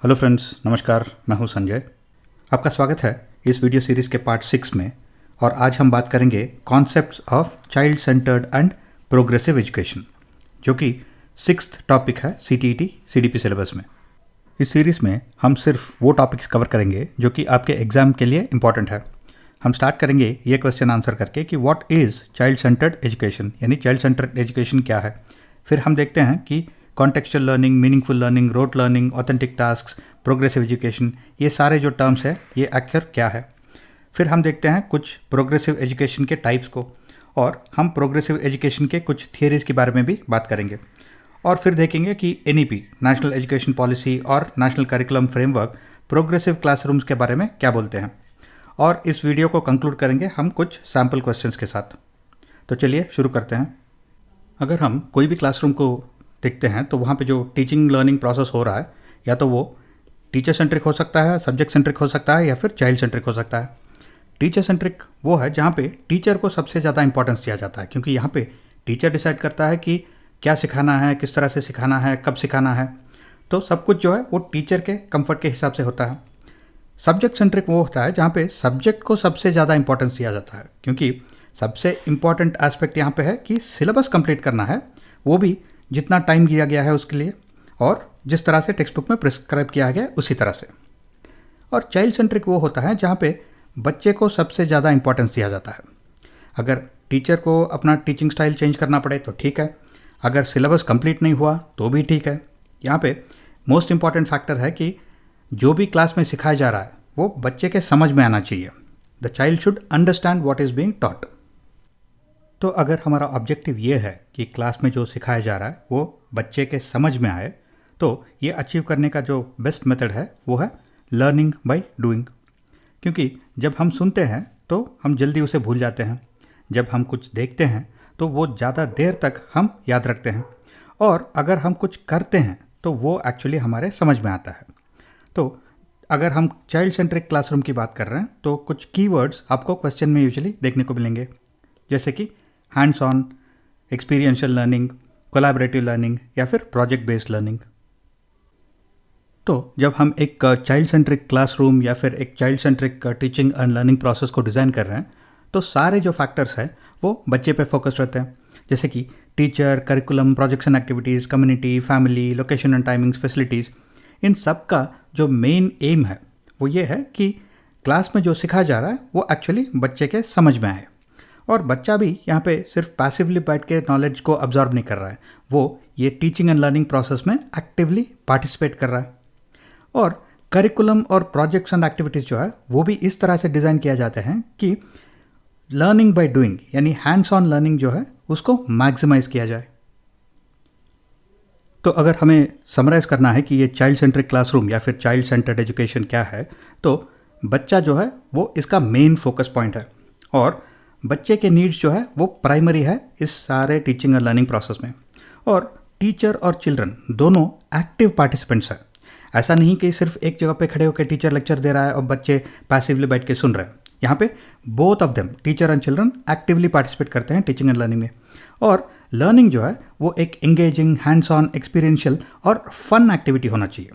Hello friends, नमस्कार। मैं हूं संजय। आपका स्वागत है इस वीडियो सीरीज़ के पार्ट 6 में। और आज हम बात करेंगे concepts of child centred and progressive education, जो कि 6th टॉपिक है CTET CDP सिलेबस में। इस सीरीज़ में हम सिर्फ वो टॉपिक्स कवर करेंगे जो कि आपके एग्ज़ाम के लिए इम्पॉर्टेंट है। हम स्टार्ट करेंगे ये क्वेश्चन आंसर करके कि what is child centred education, यानी चाइल्ड सेंटर्ड एजुकेशन क्या है। फिर हम देखते हैं कि contextual learning, meaningful learning, rote learning, authentic task, progressive education, ये सारे जो टर्म्स है ये आखिर क्या है। फिर हम देखते हैं कुछ प्रोग्रेसिव एजुकेशन के टाइप्स को, और हम प्रोग्रेसिव एजुकेशन के कुछ थियरीज़ के बारे में भी बात करेंगे। और फिर देखेंगे कि NEP नेशनल एजुकेशन पॉलिसी और national curriculum framework progressive classrooms के बारे में क्या बोलते हैं। और इस वीडियो को कंक्लूड करेंगे हम कुछ सैम्पल क्वेश्चंस के साथ। तो चलिए शुरू करते हैं। अगर हम कोई भी क्लासरूम को देखते हैं तो वहाँ पे जो टीचिंग लर्निंग प्रोसेस हो रहा है, या तो वो टीचर सेंट्रिक हो सकता है, सब्जेक्ट सेंट्रिक हो सकता है, या फिर चाइल्ड सेंट्रिक हो सकता है। टीचर सेंट्रिक वो है जहाँ पे टीचर को सबसे ज़्यादा इंपॉर्टेंस दिया जाता है, क्योंकि यहाँ पे टीचर डिसाइड करता है कि क्या सिखाना है, किस तरह से सिखाना है, कब सिखाना है। तो सब कुछ जो है वो टीचर के कंफर्ट के हिसाब से होता है। सब्जेक्ट सेंट्रिक वो होता है जहाँ पे सब्जेक्ट को सबसे ज़्यादा इंपॉर्टेंस दिया जाता है, क्योंकि सबसे इंपॉर्टेंट एस्पेक्ट यहाँ पे है कि सिलेबस कंप्लीट करना है, वो भी जितना टाइम दिया गया है उसके लिए, और जिस तरह से टेक्स्ट बुक में प्रिस्क्राइब किया गया है उसी तरह से। और चाइल्ड सेंट्रिक वो होता है जहाँ पे बच्चे को सबसे ज़्यादा इंपॉर्टेंस दिया जाता है। अगर टीचर को अपना टीचिंग स्टाइल चेंज करना पड़े तो ठीक है, अगर सिलेबस कंप्लीट नहीं हुआ तो भी ठीक है। यहाँ पे मोस्ट इंपॉर्टेंट फैक्टर है कि जो भी क्लास में सिखाया जा रहा है वो बच्चे के समझ में आना चाहिए। The child should understand what is being taught. तो अगर हमारा ऑब्जेक्टिव ये है कि क्लास में जो सिखाया जा रहा है वो बच्चे के समझ में आए, तो ये अचीव करने का जो बेस्ट मेथड है वो है लर्निंग बाय डूइंग। क्योंकि जब हम सुनते हैं तो हम जल्दी उसे भूल जाते हैं, जब हम कुछ देखते हैं तो वो ज़्यादा देर तक हम याद रखते हैं, और अगर हम कुछ करते हैं तो वो एक्चुअली हमारे समझ में आता है। तो अगर हम चाइल्ड सेंट्रिक क्लासरूम की बात कर रहे हैं तो कुछ कीवर्ड्स आपको क्वेश्चन में यूजुअली देखने को मिलेंगे, जैसे कि hands on, experiential learning, collaborative learning, या फिर प्रोजेक्ट बेस्ड लर्निंग। तो जब हम एक चाइल्ड सेंट्रिक क्लासरूम या फिर एक child centric teaching and learning process को डिज़ाइन कर रहे हैं तो सारे जो फैक्टर्स हैं वो बच्चे पे फोकस रहते हैं, जैसे कि teacher, curriculum, projects and activities, community, family, location and timings, facilities. इन सब का जो मेन एम है वो ये है कि क्लास में जो सिखाया जा रहा है वो एक्चुअली बच्चे के समझ में आए, और बच्चा भी यहाँ पे सिर्फ पैसिवली बैठ के नॉलेज को अब्जॉर्ब नहीं कर रहा है, वो ये टीचिंग एंड लर्निंग प्रोसेस में एक्टिवली पार्टिसिपेट कर रहा है। और करिकुलम और प्रोजेक्ट्स एंड एक्टिविटीज़ जो है वो भी इस तरह से डिज़ाइन किया जाते हैं कि लर्निंग बाय डूइंग, यानी हैंड्स ऑन लर्निंग जो है उसको मैक्सिमाइज किया जाए। तो अगर हमें समराइज़ करना है कि ये चाइल्ड सेंट्रिक क्लासरूम या फिर चाइल्ड सेंटर्ड एजुकेशन क्या है, तो बच्चा जो है वो इसका मेन फोकस पॉइंट है, और बच्चे के नीड्स जो है वो प्राइमरी है इस सारे टीचिंग और लर्निंग प्रोसेस में। और टीचर और चिल्ड्रन दोनों एक्टिव पार्टिसिपेंट्स हैं। ऐसा नहीं कि सिर्फ एक जगह पे खड़े होकर टीचर लेक्चर दे रहा है और बच्चे पैसिवली बैठ के सुन रहे हैं। यहाँ पे both of them, teacher and children, actively participate करते हैं टीचिंग एंड लर्निंग में। और लर्निंग जो है वो एक एंगेजिंग, हैंड्स ऑन, एक्सपीरियंशियल और फन एक्टिविटी होना चाहिए,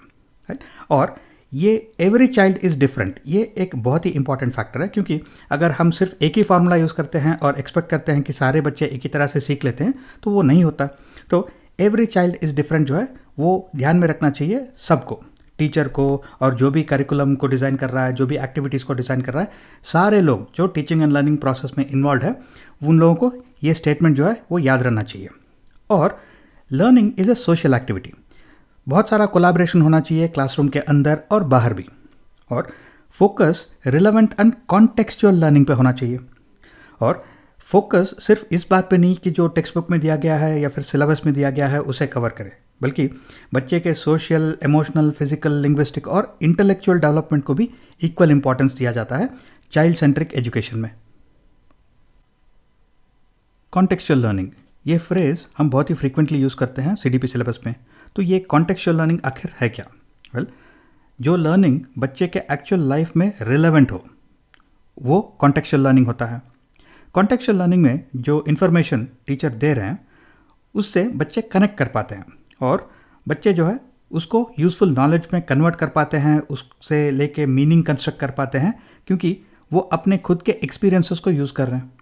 राइट। और ये एवरी चाइल्ड इज़ डिफरेंट, ये एक बहुत ही इंपॉर्टेंट फैक्टर है, क्योंकि अगर हम सिर्फ एक ही फार्मूला यूज़ करते हैं और एक्सपेक्ट करते हैं कि सारे बच्चे एक ही तरह से सीख लेते हैं तो वो नहीं होता। तो एवरी चाइल्ड इज़ डिफरेंट जो है वो ध्यान में रखना चाहिए सबको, टीचर को, और जो भी करिकुलम को डिज़ाइन कर रहा है, जो भी एक्टिविटीज़ को डिज़ाइन कर रहा है, सारे लोग जो टीचिंग एंड लर्निंग प्रोसेस में इन्वॉल्व है उन लोगों को ये स्टेटमेंट जो है वो याद रहना चाहिए। और learning is a social activity, बहुत सारा कोलैबोरेशन होना चाहिए क्लासरूम के अंदर और बाहर भी, और focus relevant and contextual learning पे होना चाहिए। और फोकस सिर्फ इस बात पे नहीं कि जो टेक्स्ट बुक में दिया गया है या फिर सिलेबस में दिया गया है उसे कवर करे, बल्कि बच्चे के सोशल, इमोशनल, फिजिकल, लिंग्विस्टिक और इंटेलेक्चुअल डेवलपमेंट को भी इक्वल इंपॉर्टेंस दिया जाता है चाइल्ड सेंट्रिक एजुकेशन में। कॉन्टेक्सचुअल लर्निंग, ये फ्रेज हम बहुत ही फ्रीक्वेंटली यूज़ करते हैं CDP सिलेबस में। तो ये कॉन्टेक्सचुअल लर्निंग आखिर है क्या? वेल, जो लर्निंग बच्चे के एक्चुअल लाइफ में रिलेवेंट हो वो कॉन्टेक्सचुअल लर्निंग होता है। कॉन्टेक्सचुअल लर्निंग में जो इन्फॉर्मेशन टीचर दे रहे हैं उससे बच्चे कनेक्ट कर पाते हैं, और बच्चे जो है उसको यूज़फुल नॉलेज में कन्वर्ट कर पाते हैं, उससे लेके मीनिंग कंस्ट्रक्ट कर पाते हैं, क्योंकि वो अपने खुद के एक्सपीरियंसेस को यूज़ कर रहे हैं।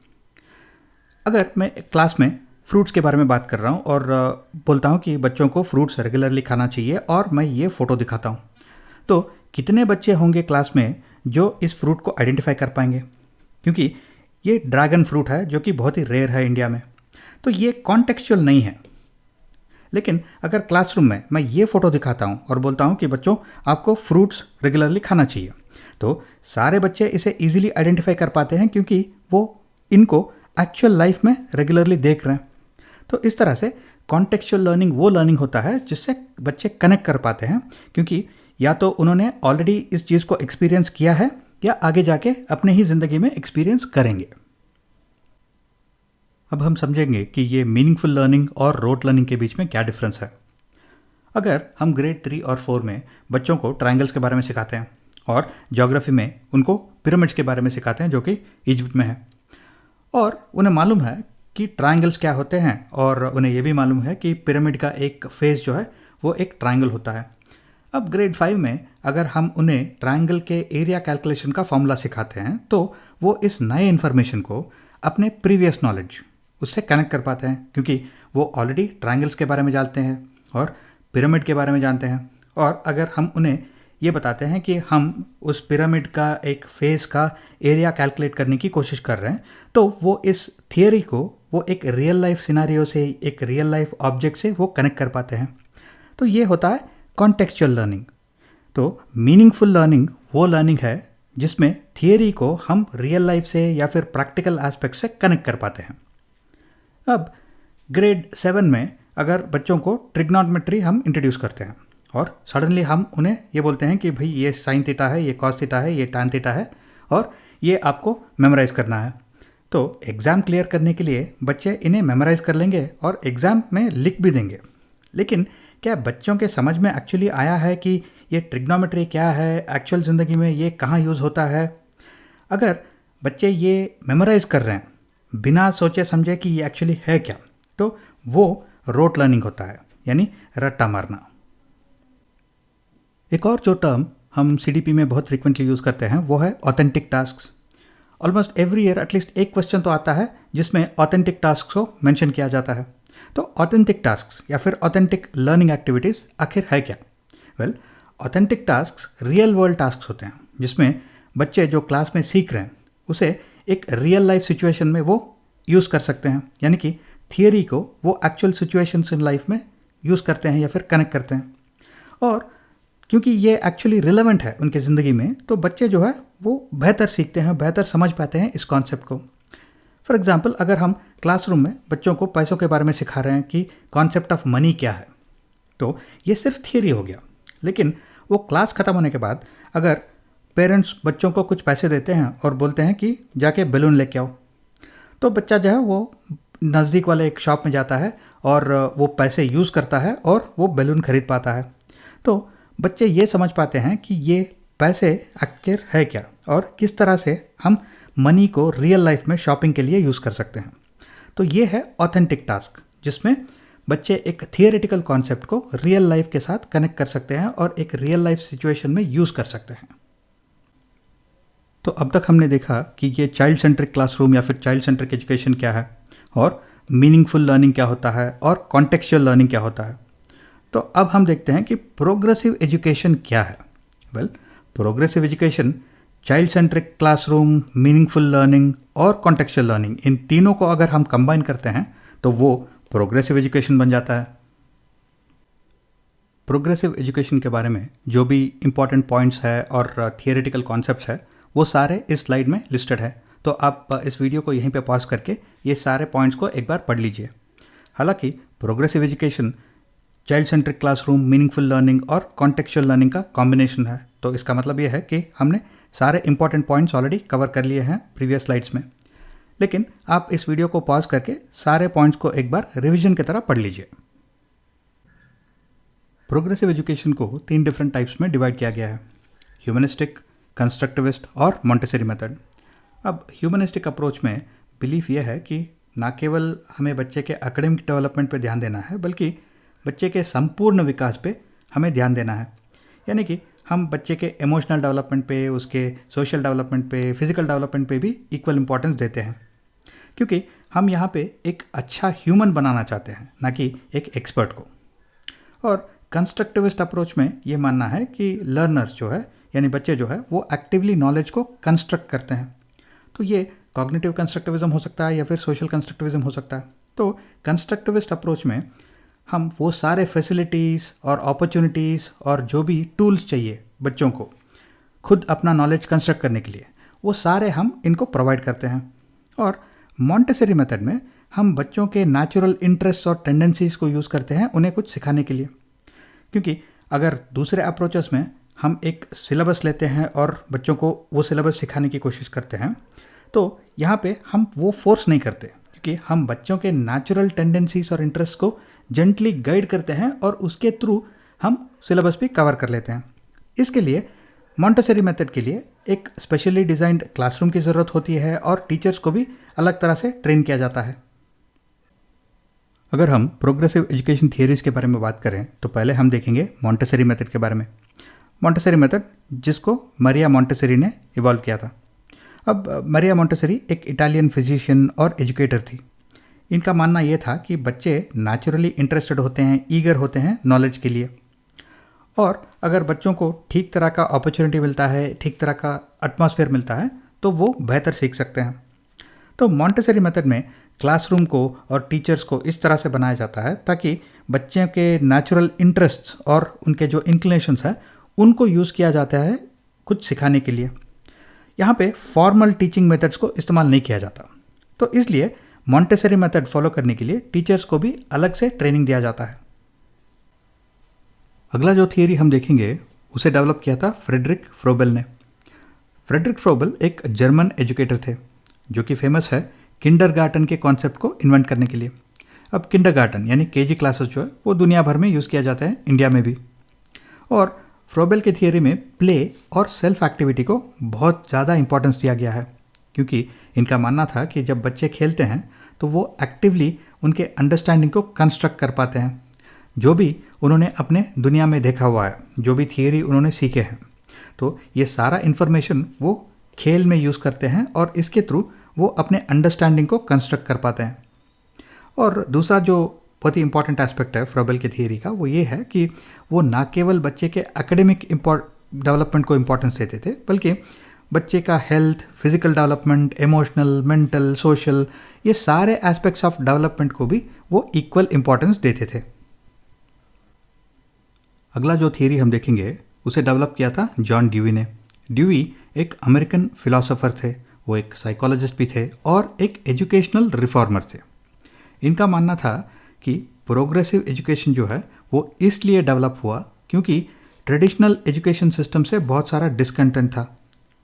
अगर मैं क्लास में फ्रूट्स के बारे में बात कर रहा हूँ और बोलता हूँ कि बच्चों को फ्रूट्स रेगुलरली खाना चाहिए और मैं ये फ़ोटो दिखाता हूँ, तो कितने बच्चे होंगे क्लास में जो इस फ्रूट को आइडेंटिफाई कर पाएंगे? क्योंकि ये ड्रैगन फ्रूट है जो कि बहुत ही रेयर है इंडिया में, तो ये कॉन्टेक्चुअल नहीं है। लेकिन अगर क्लासरूम में मैं ये फ़ोटो दिखाता हूँ और बोलता हूँ कि बच्चों आपको फ्रूट्स रेगुलरली खाना चाहिए, तो सारे बच्चे इसे इजीली आइडेंटिफाई कर पाते हैं क्योंकि वो इनको एक्चुअल लाइफ में रेगुलरली देख रहे हैं। तो इस तरह से कॉन्टेक्चुअल लर्निंग वो लर्निंग होता है जिससे बच्चे कनेक्ट कर पाते हैं, क्योंकि या तो उन्होंने ऑलरेडी इस चीज़ को एक्सपीरियंस किया है या आगे जाके अपने ही ज़िंदगी में एक्सपीरियंस करेंगे। अब हम समझेंगे कि ये मीनिंगफुल लर्निंग और रोट लर्निंग के बीच में क्या डिफरेंस है। अगर हम ग्रेड 3 और 4 में बच्चों को ट्रायंगल्स के बारे में सिखाते हैं और ज्योग्राफी में उनको पिरामिड्स के बारे में सिखाते हैं जो कि इजिप्ट में है, और उन्हें मालूम है कि ट्रायंगल्स क्या होते हैं और उन्हें यह भी मालूम है कि पिरामिड का एक फेस जो है वो एक ट्रायंगल होता है। अब ग्रेड 5 में अगर हम उन्हें ट्रायंगल के एरिया कैलकुलेशन का फॉर्मूला सिखाते हैं तो वो इस नए इन्फॉर्मेशन को अपने प्रीवियस नॉलेज उससे कनेक्ट कर पाते हैं, क्योंकि वो ऑलरेडी ट्रायंगल्स के बारे में जानते हैं और पिरामिड के बारे में जानते हैं। और अगर हम उन्हें ये बताते हैं कि हम उस पिरामिड का एक फेस का एरिया कैलकुलेट करने की कोशिश कर रहे हैं, तो वो इस थियरी को वो एक रियल लाइफ सिनारियो से, एक रियल लाइफ ऑब्जेक्ट से वो कनेक्ट कर पाते हैं। तो ये होता है कॉन्टेक्चुअल लर्निंग। तो मीनिंगफुल लर्निंग वो लर्निंग है जिसमें थियरी को हम रियल लाइफ से या फिर प्रैक्टिकल एस्पेक्ट से कनेक्ट कर पाते हैं। अब ग्रेड 7 में अगर बच्चों को ट्रिग्नोमेट्री हम इंट्रोड्यूस करते हैं और सडनली हम उन्हें ये बोलते हैं कि भाई ये साइन थीटा है, ये कॉस थीटा है, ये टैन थीटा है और ये आपको मेमोराइज़ करना है, तो एग्ज़ाम क्लियर करने के लिए बच्चे इन्हें मेमोराइज़ कर लेंगे और एग्ज़ाम में लिख भी देंगे। लेकिन क्या बच्चों के समझ में एक्चुअली आया है कि ये ट्रिग्नोमेट्री क्या है, एक्चुअल ज़िंदगी में ये कहाँ यूज़ होता है? अगर बच्चे ये मेमोराइज़ कर रहे हैं बिना सोचे समझे कि ये एक्चुअली है क्या, तो वो रोट लर्निंग होता है, यानी रट्टा मारना। एक और जो टर्म हम CDP में बहुत फ्रीक्वेंटली यूज़ करते हैं वो है authentic task. Almost every year at least एक क्वेश्चन तो आता है जिसमें ऑथेंटिक टास्क को मेंशन किया जाता है। तो ऑथेंटिक टास्क या फिर ऑथेंटिक लर्निंग एक्टिविटीज़ आखिर है क्या? Well, authentic task real world task होते हैं जिसमें बच्चे जो क्लास में सीख रहे हैं उसे एक रियल लाइफ सिचुएशन में वो यूज़ कर सकते हैं, यानी कि थियरी को वो एक्चुअल सिचुएशंस इन लाइफ में यूज़ करते हैं या फिर कनेक्ट करते हैं। और क्योंकि ये एक्चुअली रिलेवेंट है उनके ज़िंदगी में, तो बच्चे जो है वो बेहतर सीखते हैं, बेहतर समझ पाते हैं इस कॉन्सेप्ट को। फॉर एग्जांपल, अगर हम क्लासरूम में बच्चों को पैसों के बारे में सिखा रहे हैं कि कॉन्सेप्ट ऑफ मनी क्या है, तो ये सिर्फ थियरी हो गया। लेकिन वो क्लास ख़त्म होने के बाद अगर पेरेंट्स बच्चों को कुछ पैसे देते हैं और बोलते हैं कि जाके बैलून लेके आओ, तो बच्चा जो है वो नज़दीक वाले एक शॉप में जाता है और वो पैसे यूज़ करता है और वो बैलून खरीद पाता है। तो बच्चे ये समझ पाते हैं कि ये पैसे आखिर है क्या और किस तरह से हम मनी को रियल लाइफ में शॉपिंग के लिए यूज़ कर सकते हैं। तो ये है ऑथेंटिक टास्क, जिसमें बच्चे एक थियोरेटिकल कॉन्सेप्ट को रियल लाइफ के साथ कनेक्ट कर सकते हैं और एक रियल लाइफ सिचुएशन में यूज़ कर सकते हैं। तो अब तक हमने देखा कि ये चाइल्ड सेंट्रिक क्लासरूम या फिर चाइल्ड सेंट्रिक एजुकेशन क्या है और मीनिंगफुल लर्निंग क्या होता है और कॉन्टेक्चुअल लर्निंग क्या होता है। तो अब हम देखते हैं कि प्रोग्रेसिव एजुकेशन क्या है। Well, progressive education child centric classroom, meaningful learning और कॉन्टेक्चुअल लर्निंग, इन तीनों को अगर हम कंबाइन करते हैं तो वो प्रोग्रेसिव एजुकेशन बन जाता है। प्रोग्रेसिव एजुकेशन के बारे में जो भी इंपॉर्टेंट पॉइंट्स है और थियोरेटिकल कॉन्सेप्ट्स है वो सारे इस स्लाइड में लिस्टेड है, तो आप इस वीडियो को यहीं पे पॉज करके ये सारे पॉइंट्स को एक बार पढ़ लीजिए। हालांकि progressive education child centric classroom, meaningful learning और कॉन्टेक्चुअल लर्निंग का कॉम्बिनेशन है, तो इसका मतलब ये है कि हमने सारे इंपॉर्टेंट पॉइंट्स ऑलरेडी कवर कर लिए हैं प्रीवियस स्लाइड्स में। लेकिन आप इस वीडियो को पॉज करके सारे पॉइंट्स को एक बार रिवीजन की तरह पढ़ लीजिए। प्रोग्रेसिव एजुकेशन को 3 डिफरेंट टाइप्स में डिवाइड किया गया है: ह्यूमनिस्टिक, कंस्ट्रक्टिविस्ट और मॉन्टेसरी मेथड। अब ह्यूमनिस्टिक अप्रोच में बिलीफ यह है कि ना केवल हमें बच्चे के एकेडमिक डेवलपमेंट पर ध्यान देना है, बल्कि बच्चे के संपूर्ण विकास पे हमें ध्यान देना है। यानी कि हम बच्चे के इमोशनल डेवलपमेंट पे, उसके सोशल डेवलपमेंट पे, फिजिकल डेवलपमेंट पे भी इक्वल इम्पोर्टेंस देते हैं, क्योंकि हम यहाँ पे एक अच्छा ह्यूमन बनाना चाहते हैं, ना कि एक एक्सपर्ट को। और कंस्ट्रक्टिविस्ट अप्रोच में ये मानना है कि लर्नर्स जो है, यानी बच्चे जो है, वो एक्टिवली नॉलेज को कंस्ट्रक्ट करते हैं। तो ये कॉग्निटिव कंस्ट्रक्टिविज्म हो सकता है या फिर सोशल कंस्ट्रक्टिविज्म हो सकता है। तो कंस्ट्रक्टिविस्ट अप्रोच में हम वो सारे फैसिलिटीज़ और अपॉर्चुनिटीज़ और जो भी टूल्स चाहिए बच्चों को खुद अपना नॉलेज कंस्ट्रक्ट करने के लिए, वो सारे हम इनको प्रोवाइड करते हैं। और मॉन्टेसरी मेथड में हम बच्चों के नेचुरल इंटरेस्ट और टेंडेंसीज़ को यूज़ करते हैं उन्हें कुछ सिखाने के लिए। क्योंकि अगर दूसरे अप्रोचेस में हम एक सिलेबस लेते हैं और बच्चों को वो सिलेबस सिखाने की कोशिश करते हैं, तो यहाँ पे हम वो फोर्स नहीं करते, क्योंकि हम बच्चों के नेचुरल टेंडेंसीज और इंटरेस्ट को जेंटली गाइड करते हैं और उसके थ्रू हम सिलेबस भी कवर कर लेते हैं। इसके लिए मॉन्टेसरी मेथड के लिए एक स्पेशली डिज़ाइंड क्लासरूम की ज़रूरत होती है और टीचर्स को भी अलग तरह से ट्रेन किया जाता है। अगर हम प्रोग्रेसिव एजुकेशन थियरीज़ के बारे में बात करें तो पहले हम देखेंगे मॉन्टेसरी मेथड के बारे में। मॉन्टेसरी मेथड जिसको मरिया मॉन्टेसरी ने इवॉल्व किया था। अब मरिया मॉन्टेसरी एक इटालियन फिजिशियन और एजुकेटर थी। इनका मानना यह था कि बच्चे नेचुरली इंटरेस्टेड होते हैं, ईगर होते हैं नॉलेज के लिए, और अगर बच्चों को ठीक तरह का अपॉर्चुनिटी मिलता है, ठीक तरह का एटमॉस्फेयर मिलता है, तो वो बेहतर सीख सकते हैं। तो मॉन्टेसरी मेथड में क्लासरूम को और टीचर्स को इस तरह से बनाया जाता है ताकि बच्चे के नेचुरल इंटरेस्ट और उनके जो इंक्लिनेशंस हैं उनको यूज़ किया जाता है कुछ सिखाने के लिए। यहाँ पे फॉर्मल टीचिंग मेथड्स को इस्तेमाल नहीं किया जाता। तो इसलिए मॉन्टेसरी मेथड फॉलो करने के लिए टीचर्स को भी अलग से ट्रेनिंग दिया जाता है। अगला जो थियरी हम देखेंगे उसे डेवलप किया था फ्रेडरिक फ्रोबेल ने। फ्रेडरिक फ्रोबेल एक जर्मन एजुकेटर थे जो कि फेमस है किंडरगार्टन के कॉन्सेप्ट को इन्वेंट करने के लिए। अब किंडरगार्टन यानी केजी क्लासेस जो है वो दुनिया भर में यूज़ किया जाता है, इंडिया में भी। और फ्रोबेल के थियरी में प्ले और सेल्फ एक्टिविटी को बहुत ज़्यादा इंपॉर्टेंस दिया गया है, क्योंकि इनका मानना था कि जब बच्चे खेलते हैं तो वो एक्टिवली उनके अंडरस्टैंडिंग को कंस्ट्रक्ट कर पाते हैं, जो भी उन्होंने अपने दुनिया में देखा हुआ है, जो भी थियरी उन्होंने सीखे हैं। तो ये सारा इन्फॉर्मेशन वो खेल में यूज़ करते हैं और इसके थ्रू वो अपने अंडरस्टैंडिंग को कंस्ट्रक्ट कर पाते हैं। और दूसरा जो बहुत ही इंपॉर्टेंट एस्पेक्ट है फ्रोबेल के थियरी का, वो ये है कि वो ना केवल बच्चे के एकेडमिक डेवलपमेंट को इम्पोर्टेंस देते थे, बल्कि बच्चे का health, physical development, emotional, mental, social, ये सारे एस्पेक्ट्स ऑफ डेवलपमेंट को भी वो इक्वल इम्पोर्टेंस देते थे। अगला जो थियरी हम देखेंगे उसे डेवलप किया था जॉन ड्यूई ने। ड्यूई एक अमेरिकन फिलोसोफर थे, वो एक साइकोलॉजिस्ट भी थे और एक एजुकेशनल रिफॉर्मर थे। इनका मानना था कि प्रोग्रेसिव एजुकेशन जो है वो इसलिए डेवलप हुआ क्योंकि ट्रेडिशनल एजुकेशन सिस्टम से बहुत सारा डिसकंटेंट था।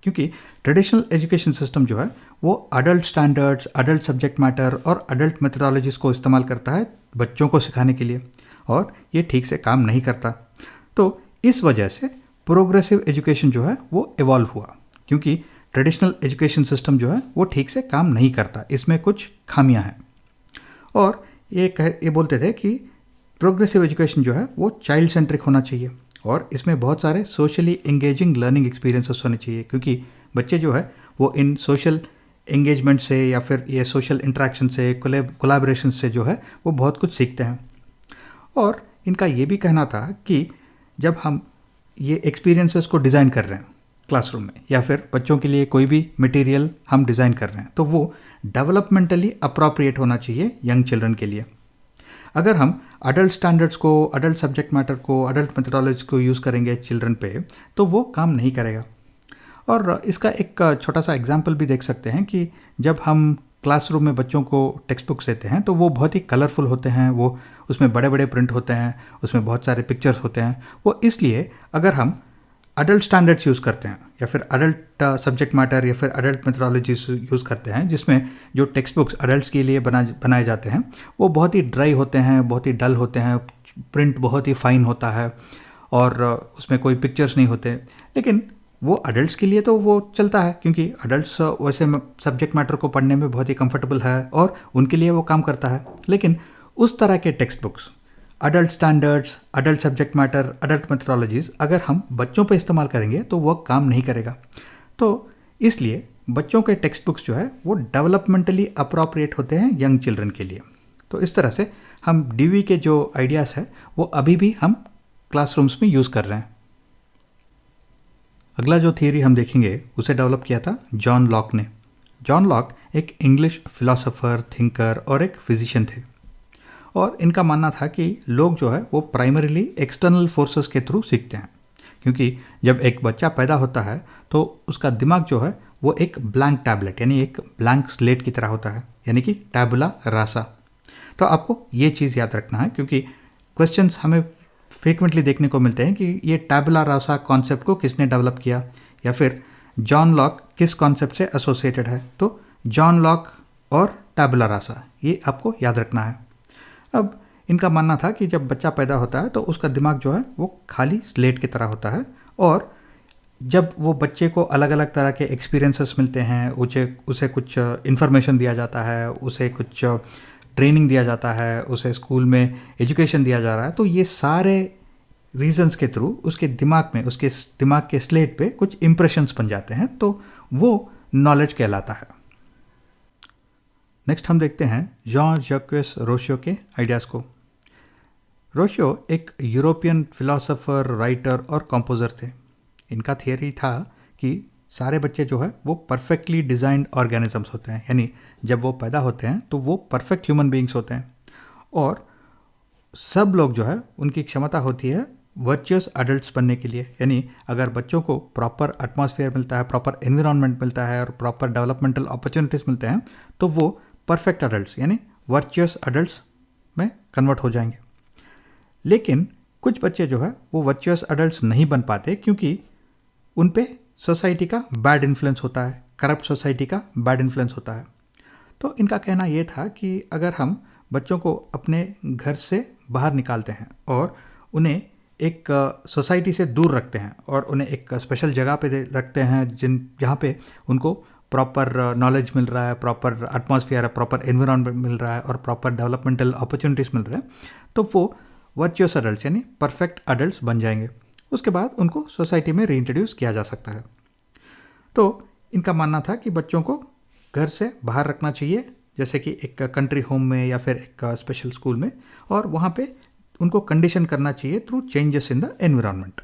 क्योंकि ट्रेडिशनल एजुकेशन सिस्टम जो है वो adult standards, adult subject matter और अडल्ट मेथडोलॉजीज़ को इस्तेमाल करता है बच्चों को सिखाने के लिए, और ये ठीक से काम नहीं करता। तो इस वजह से प्रोग्रेसिव एजुकेशन जो है वो इवॉल्व हुआ, क्योंकि ट्रेडिशनल एजुकेशन सिस्टम जो है वो ठीक से काम नहीं करता, इसमें कुछ खामियां हैं। और ये बोलते थे कि प्रोग्रेसिव एजुकेशन जो है वो चाइल्ड सेंट्रिक होना चाहिए और इसमें बहुत सारे सोशली एंगेजिंग लर्निंग एक्सपीरियंसेस होने चाहिए, क्योंकि बच्चे जो है वो इन सोशल एंगेजमेंट से या फिर ये सोशल इंटरेक्शन से, कोलैबोरेशन से जो है वो बहुत कुछ सीखते हैं। और इनका ये भी कहना था कि जब हम ये एक्सपीरियंसेस को डिज़ाइन कर रहे हैं क्लासरूम में या फिर बच्चों के लिए कोई भी मटेरियल हम डिज़ाइन कर रहे हैं, तो वो डेवलपमेंटली अप्रोप्रिएट होना चाहिए यंग चिल्ड्रन के लिए। अगर हम अडल्ट स्टैंडर्ड्स को, अडल्ट सब्जेक्ट मैटर को, अडल्ट मेथडोलॉजी को यूज़ करेंगे चिल्ड्रन पे, तो वो काम नहीं करेगा। और इसका एक छोटा सा एग्जाम्पल भी देख सकते हैं कि जब हम क्लासरूम में बच्चों को टेक्स्ट बुक्स देते हैं तो वो बहुत ही कलरफुल होते हैं, वो उसमें बड़े बड़े प्रिंट होते हैं, उसमें बहुत सारे पिक्चर्स होते हैं। वो इसलिए अगर हम अडल्ट स्टैंडर्ड्स यूज़ करते हैं या फिर अडल्ट सब्जेक्ट मैटर या फिर अडल्ट मेथडोलॉजीज यूज़ करते हैं, जिसमें जो टेक्स्ट बुक्स अडल्ट्स के लिए बनाए जाते हैं वो बहुत ही ड्राई होते हैं, बहुत ही डल होते हैं, प्रिंट बहुत ही फाइन होता है और उसमें कोई पिक्चर्स नहीं होते। लेकिन वो अडल्ट्स के लिए तो वो चलता है, क्योंकि अडल्ट्स वैसे सब्जेक्ट मैटर को पढ़ने में बहुत ही कंफर्टेबल है और उनके लिए वो काम करता है। लेकिन उस तरह के text books adult standards, adult subject matter, adult methodologies अगर हम बच्चों पे इस्तेमाल करेंगे तो वो काम नहीं करेगा। तो इसलिए बच्चों के टेक्स्ट बुक्स जो है वो डेवलपमेंटली अप्रोप्रिएट होते हैं यंग चिल्ड्रन के लिए। तो इस तरह से हम डीवी के जो आइडियाज़ है वो अभी भी हम क्लासरूम्स में यूज़ कर रहे हैं। अगला जो थियरी हम देखेंगे उसे डेवलप किया था जॉन लॉक ने। जॉन लॉक एक इंग्लिश फिलोसोफर, थिंकर और एक फिजिशियन थे, और इनका मानना था कि लोग जो है वो प्राइमरीली एक्सटर्नल फोर्सेस के थ्रू सीखते हैं, क्योंकि जब एक बच्चा पैदा होता है तो उसका दिमाग जो है वो एक ब्लैंक टैबलेट यानी एक ब्लैंक स्लेट की तरह होता है, यानी कि टैबुला रासा। तो आपको ये चीज़ याद रखना है, क्योंकि क्वेश्चंस हमें फ्रीक्वेंटली देखने को मिलते हैं कि ये टैबुला रासा कॉन्सेप्ट को किसने डेवलप किया, या फिर जॉन लॉक किस कॉन्सेप्ट से एसोसिएटेड है। तो जॉन लॉक और टैबुला रासा ये आपको याद रखना है। अब इनका मानना था कि जब बच्चा पैदा होता है तो उसका दिमाग जो है वो खाली स्लेट की तरह होता है, और जब वो बच्चे को अलग अलग तरह के एक्सपीरियंसेस मिलते हैं, उसे कुछ इन्फॉर्मेशन दिया जाता है, उसे कुछ ट्रेनिंग दिया जाता है, उसे स्कूल में एजुकेशन दिया जा रहा है, तो ये सारे रीजंस के थ्रू उसके दिमाग में, उसके दिमाग के स्लेट पे कुछ इंप्रेशंस बन जाते हैं, तो वो नॉलेज कहलाता है। नेक्स्ट हम देखते हैं जॉन जैक्वेस रोशियो के आइडियाज़ को। रोशियो एक यूरोपियन फिलोसोफर, राइटर और कंपोज़र थे। इनका थियरी था कि सारे बच्चे जो है वो परफेक्टली डिज़ाइंड ऑर्गेनिजम्स होते हैं, यानी जब वो पैदा होते हैं तो वो परफेक्ट ह्यूमन बीइंग्स होते हैं, और सब लोग जो है उनकी क्षमता होती है वर्चुअस अडल्ट्स बनने के लिए। यानी अगर बच्चों को प्रॉपर एटमॉस्फेयर मिलता है, प्रॉपर एनवायरनमेंट मिलता है और प्रॉपर डेवलपमेंटल अपॉर्चुनिटीज़ मिलते हैं, तो वो परफेक्ट अडल्ट्स यानी वर्चुअस अडल्ट्स में कन्वर्ट हो जाएंगे। लेकिन कुछ बच्चे जो है वो वर्चुअस अडल्ट्स नहीं बन पाते, क्योंकि उन पे सोसाइटी का बैड इन्फ्लुएंस होता है, करप्ट सोसाइटी का बैड इन्फ्लुएंस होता है। तो इनका कहना ये था कि अगर हम बच्चों को अपने घर से बाहर निकालते हैं और उन्हें एक सोसाइटी से दूर रखते हैं और उन्हें एक स्पेशल जगह पे रखते हैं जहाँ पे उनको प्रॉपर नॉलेज मिल रहा है, प्रॉपर एटमॉस्फेयर है, प्रॉपर एनवायरनमेंट मिल रहा है और प्रॉपर डेवलपमेंटल अपॉर्चुनिटीज़ मिल रहे हैं, तो वो वर्चुअस अडल्ट्स यानी परफेक्ट अडल्ट्स बन जाएंगे। उसके बाद उनको सोसाइटी में रीइंट्रोड्यूस किया जा सकता है। तो इनका मानना था कि बच्चों को घर से बाहर रखना चाहिए, जैसे कि एक कंट्री होम में या फिर एक स्पेशल स्कूल में, और वहाँ पे उनको कंडीशन करना चाहिए through changes in the environment.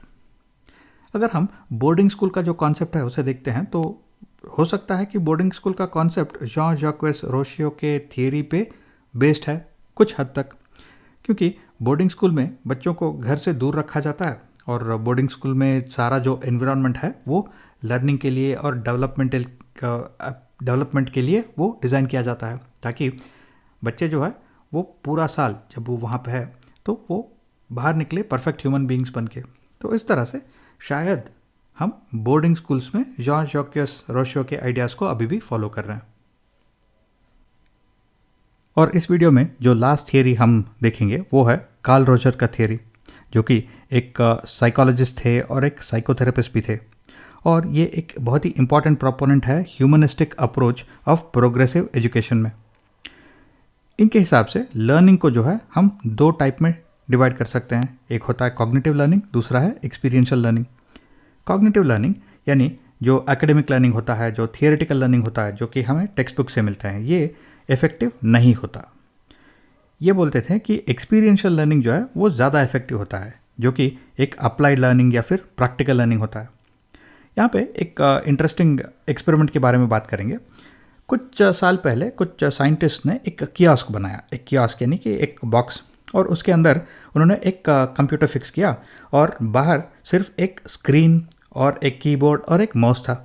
अगर हम बोर्डिंग स्कूल का जो कॉन्सेप्ट है उसे देखते हैं, तो हो सकता है कि बोर्डिंग स्कूल का कॉन्सेप्ट जॉन जैक्वेस रोशियो के थियरी पे बेस्ड है कुछ हद तक, क्योंकि बोर्डिंग स्कूल में बच्चों को घर से दूर रखा जाता है और बोर्डिंग स्कूल में सारा जो एनवायरनमेंट है वो लर्निंग के लिए और डेवलपमेंट के लिए वो डिज़ाइन किया जाता है, ताकि बच्चे जो है वो पूरा साल जब वो वहाँ पे है तो वो बाहर निकले परफेक्ट ह्यूमन बीइंग्स बन के। तो इस तरह से शायद हम बोर्डिंग स्कूल्स में जॉन जैक्वेस रोशियो के आइडियाज़ को अभी भी फॉलो कर रहे हैं। और इस वीडियो में जो लास्ट थियरी हम देखेंगे वो है कार्ल रोजर का थियरी, जो कि एक साइकोलॉजिस्ट थे और एक साइकोथेरेपिस्ट भी थे, और ये एक बहुत ही इंपॉर्टेंट प्रोपोनेंट है humanistic approach of progressive education में। इनके हिसाब से लर्निंग को जो है हम दो टाइप में डिवाइड कर सकते हैं। एक होता है कॉग्निटिव लर्निंग, दूसरा है एक्सपीरियंशियल लर्निंग। कॉग्निटिव लर्निंग यानी जो एकेडमिक लर्निंग होता है, जो थियोरेटिकल लर्निंग होता है, जो कि हमें टेक्स्ट बुक से मिलता है, ये इफेक्टिव नहीं होता। ये बोलते थे कि एक्सपीरियंशियल लर्निंग जो है वो ज़्यादा इफेक्टिव होता है, जो कि एक अप्लाइड लर्निंग या फिर प्रैक्टिकल लर्निंग होता है। यहाँ पे एक इंटरेस्टिंग एक्सपेरिमेंट के बारे में बात करेंगे। कुछ साल पहले कुछ साइंटिस्ट ने एक कियोस्क बनाया, एक कियोस्क यानी कि एक बॉक्स, और उसके अंदर उन्होंने एक कंप्यूटर फिक्स किया और बाहर सिर्फ एक स्क्रीन और एक कीबोर्ड और एक माउस था।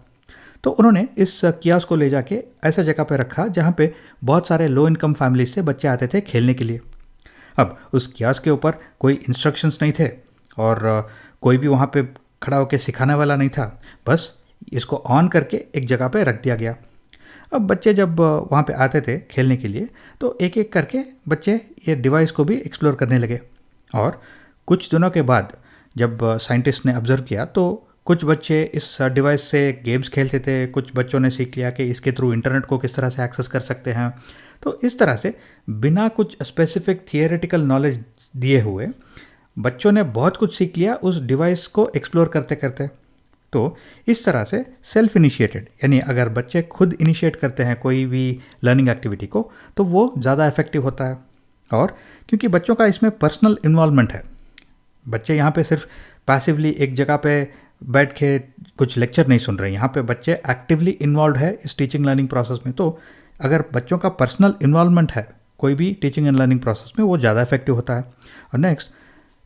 तो उन्होंने इस कियोस्क को ले जाके ऐसा जगह पे रखा जहाँ पे बहुत सारे लो इनकम फैमिली से बच्चे आते थे खेलने के लिए। अब उस कियोस्क के ऊपर कोई इंस्ट्रक्शंस नहीं थे और कोई भी वहाँ पे खड़ा होकर सिखाने वाला नहीं था, बस इसको ऑन करके एक जगह पे रख दिया गया। अब बच्चे जब वहाँ पे आते थे खेलने के लिए तो एक एक करके बच्चे ये डिवाइस को भी एक्सप्लोर करने लगे, और कुछ दिनों के बाद जब साइंटिस्ट ने ऑब्जर्व किया तो कुछ बच्चे इस डिवाइस से गेम्स खेलते थे, कुछ बच्चों ने सीख लिया कि इसके थ्रू इंटरनेट को किस तरह से एक्सेस कर सकते हैं। तो इस तरह से बिना कुछ स्पेसिफिक थियोरेटिकल नॉलेज दिए हुए बच्चों ने बहुत कुछ सीख लिया उस डिवाइस को एक्सप्लोर करते करते। तो इस तरह से सेल्फ इनिशिएटेड, यानी अगर बच्चे खुद इनिशिएट करते हैं कोई भी लर्निंग एक्टिविटी को, तो वो ज़्यादा इफेक्टिव होता है। और क्योंकि बच्चों का इसमें पर्सनल इन्वॉल्वमेंट है, बच्चे यहाँ पे सिर्फ पैसिवली एक जगह पे बैठ के कुछ लेक्चर नहीं सुन रहे हैं, यहाँ पे बच्चे एक्टिवली इन्वॉल्व है इस टीचिंग लर्निंग प्रोसेस में। तो अगर बच्चों का पर्सनल इन्वॉल्वमेंट है कोई भी टीचिंग एंड लर्निंग प्रोसेस में, वो ज़्यादा इफेक्टिव होता है। और नेक्स्ट,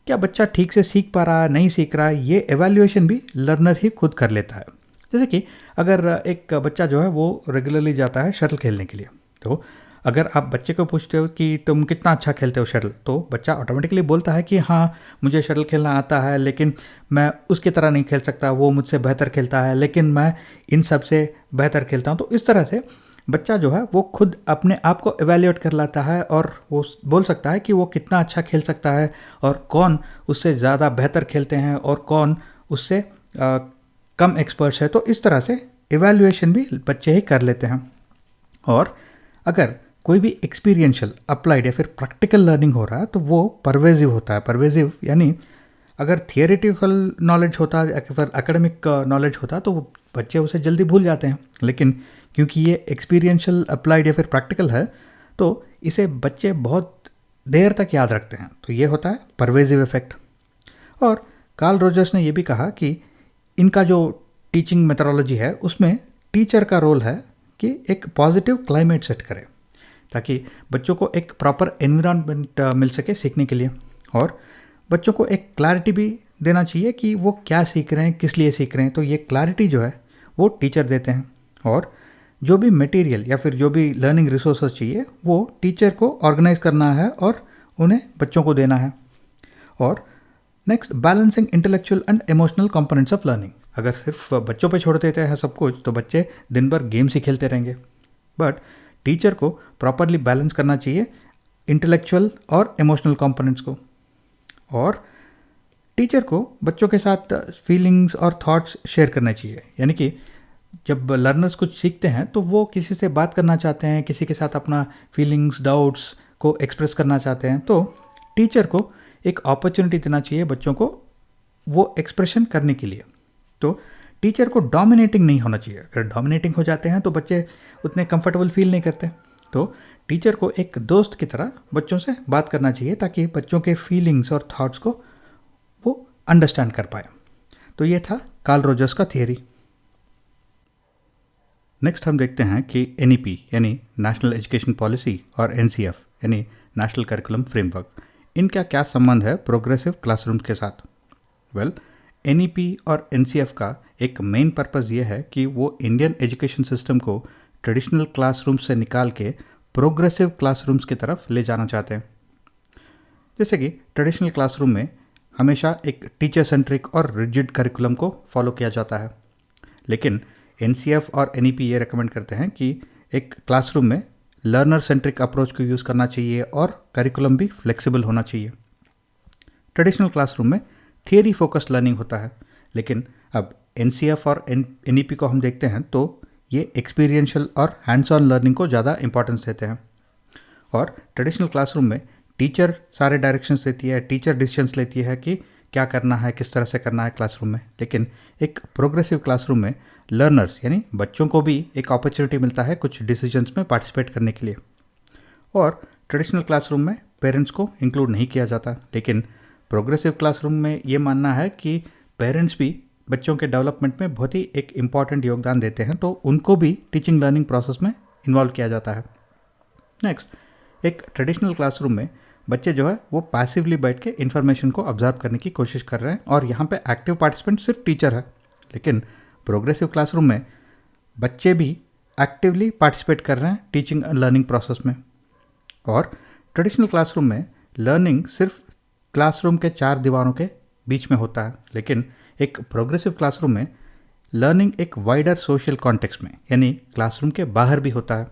क्या बच्चा ठीक से सीख पा रहा है नहीं सीख रहा है, ये एवेल्युएशन भी लर्नर ही खुद कर लेता है। जैसे कि अगर एक बच्चा जो है वो रेगुलरली जाता है शटल खेलने के लिए, तो अगर आप बच्चे को पूछते हो कि तुम कितना अच्छा खेलते हो शटल, तो बच्चा ऑटोमेटिकली बोलता है कि हाँ मुझे शटल खेलना आता है, लेकिन मैं उसकी तरह नहीं खेल सकता, वो मुझसे बेहतर खेलता है, लेकिन मैं इन सब से बेहतर खेलता हूँ। तो इस तरह से बच्चा जो है वो खुद अपने आप को एवेल्यूएट कर लाता है और वो बोल सकता है कि वो कितना अच्छा खेल सकता है और कौन उससे ज़्यादा बेहतर खेलते हैं और कौन उससे कम एक्सपर्ट्स है। तो इस तरह से एवेल्यूएशन भी बच्चे ही कर लेते हैं। और अगर कोई भी एक्सपीरियंशियल, अप्लाइड या फिर प्रैक्टिकल लर्निंग हो रहा है तो वो परवेजिव होता है। परवेजिव यानी अगर थियोरेटिकल नॉलेज होता है या फिर एकेडमिक नॉलेज होता तो बच्चे उसे जल्दी भूल जाते हैं, लेकिन क्योंकि ये एक्सपीरियंशियल, अप्लाइड या फिर प्रैक्टिकल है तो इसे बच्चे बहुत देर तक याद रखते हैं। तो ये होता है परवेजिव इफेक्ट। और कार्ल रोजर्स ने ये भी कहा कि इनका जो टीचिंग मेथोडोलॉजी है उसमें टीचर का रोल है कि एक पॉजिटिव क्लाइमेट सेट करे ताकि बच्चों को एक प्रॉपर एनवायरनमेंट मिल सके सीखने के लिए। और बच्चों को एक क्लैरिटी भी देना चाहिए कि वो क्या सीख रहे हैं, किस लिए सीख रहे हैं। तो ये क्लैरिटी जो है वो टीचर देते हैं। और जो भी मटेरियल या फिर जो भी लर्निंग रिसोर्सेज चाहिए वो टीचर को ऑर्गेनाइज करना है और उन्हें बच्चों को देना है। और next, balancing intellectual and emotional components of learning. अगर सिर्फ बच्चों पे छोड़ देते हैं सब कुछ तो बच्चे दिन भर गेम्स ही खेलते रहेंगे, बट टीचर को प्रॉपरली बैलेंस करना चाहिए इंटेलेक्चुअल और इमोशनल कंपोनेंट्स को। और टीचर को बच्चों के साथ फीलिंग्स और थॉट्स शेयर करने चाहिए, यानी कि जब लर्नर्स कुछ सीखते हैं तो वो किसी से बात करना चाहते हैं, किसी के साथ अपना फीलिंग्स, डाउट्स को एक्सप्रेस करना चाहते हैं, तो टीचर को एक अपॉर्चुनिटी देना चाहिए बच्चों को वो एक्सप्रेशन करने के लिए। तो टीचर को डोमिनेटिंग नहीं होना चाहिए। अगर डोमिनेटिंग हो जाते हैं तो बच्चे उतने कंफर्टेबल फील नहीं करते। तो टीचर को एक दोस्त की तरह बच्चों से बात करना चाहिए ताकि बच्चों के फीलिंग्स और थॉट्स को वो अंडरस्टैंड कर पाए। तो ये था कार्ल रोजर्स का थियरी। नेक्स्ट हम देखते हैं कि NEP यानी नेशनल एजुकेशन पॉलिसी और NCF यानी नेशनल करिकुलम फ्रेमवर्क, इनका क्या संबंध है प्रोग्रेसिव क्लासरूम्स के साथ। वेल, NEP और NCF का एक मेन पर्पज़ ये है कि वो इंडियन एजुकेशन सिस्टम को ट्रेडिशनल क्लासरूम्स से निकाल के प्रोग्रेसिव क्लासरूम्स की तरफ ले जाना चाहते हैं। जैसे कि ट्रेडिशनल क्लासरूम में हमेशा एक टीचर सेंट्रिक और रिजिड करिकुलम को फॉलो किया जाता है, लेकिन NCF और NEP ये रेकमेंड करते हैं कि एक क्लासरूम में लर्नर सेंट्रिक अप्रोच को यूज़ करना चाहिए और करिकुलम भी फ्लेक्सिबल होना चाहिए। ट्रेडिशनल क्लासरूम में थियरी फोकस्ड लर्निंग होता है, लेकिन अब NCF और NEP को हम देखते हैं तो ये एक्सपीरियंशियल और हैंड्स ऑन लर्निंग को ज़्यादा इंपॉर्टेंस देते हैं। और ट्रेडिशनल क्लासरूम में टीचर सारे डायरेक्शंस देती है, टीचर डिसीजंस लेती है कि क्या करना है, किस तरह से करना है क्लासरूम में। लेकिन एक प्रोग्रेसिव क्लासरूम में लर्नर्स यानी बच्चों को भी एक अपॉर्चुनिटी मिलता है कुछ डिसीजंस में पार्टिसिपेट करने के लिए। और ट्रेडिशनल क्लासरूम में पेरेंट्स को इंक्लूड नहीं किया जाता, लेकिन प्रोग्रेसिव क्लासरूम में ये मानना है कि पेरेंट्स भी बच्चों के डेवलपमेंट में बहुत ही एक इम्पॉर्टेंट योगदान देते हैं, तो उनको भी टीचिंग लर्निंग प्रोसेस में इन्वॉल्व किया जाता है। नेक्स्ट, एक ट्रेडिशनल क्लासरूम में बच्चे जो है वो पैसिवली बैठ के इन्फॉर्मेशन को ऑब्जर्व करने की कोशिश कर रहे हैं और यहाँ पे एक्टिव पार्टिसिपेंट सिर्फ टीचर है। लेकिन प्रोग्रेसिव क्लासरूम में बच्चे भी एक्टिवली पार्टिसिपेट कर रहे हैं टीचिंग एंड लर्निंग प्रोसेस में। और ट्रेडिशनल क्लासरूम में लर्निंग सिर्फ क्लासरूम के 4 दीवारों के बीच में होता है, लेकिन एक प्रोग्रेसिव क्लासरूम में लर्निंग एक वाइडर सोशल कॉन्टेक्स्ट में यानी क्लासरूम के बाहर भी होता है।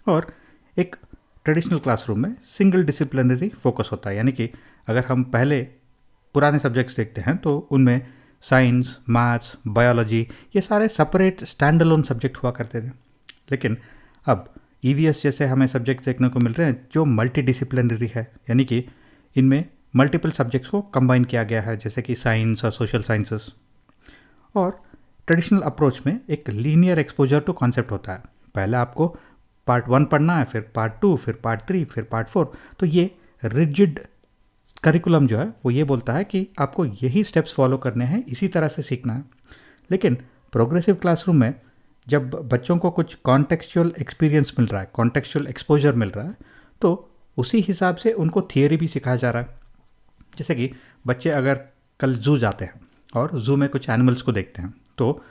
और एक ट्रेडिशनल क्लासरूम में सिंगल डिसिप्लिनरी फोकस होता है, यानी कि अगर हम पहले पुराने सब्जेक्ट्स देखते हैं तो उनमें साइंस, मैथ्स, बायोलॉजी ये सारे सेपरेट स्टैंड अलोन सब्जेक्ट हुआ करते थे। लेकिन अब EVS जैसे हमें सब्जेक्ट देखने को मिल रहे हैं जो मल्टी डिसिप्लिनरी है, यानी कि इनमें मल्टीपल सब्जेक्ट्स को कंबाइन किया गया है, जैसे कि साइंस और सोशल साइंसेस। और ट्रेडिशनल अप्रोच में एक लीनियर एक्सपोजर टू कॉन्सेप्ट होता है। पहले आपको पार्ट 1 पढ़ना है, फिर पार्ट 2, फिर पार्ट 3, फिर पार्ट 4। तो ये रिजिड करिकुलम जो है वो ये बोलता है कि आपको यही स्टेप्स फॉलो करने हैं, इसी तरह से सीखना है। लेकिन प्रोग्रेसिव क्लासरूम में जब बच्चों को कुछ कॉन्टेक्चुअल एक्सपीरियंस मिल रहा है, कॉन्टेक्चुअल एक्सपोजर मिल रहा है, तो उसी हिसाब से उनको थियरी भी सिखाया जा रहा है। जैसे कि बच्चे अगर कल जू जाते हैं और जू में कुछ एनिमल्स को देखते हैं, तो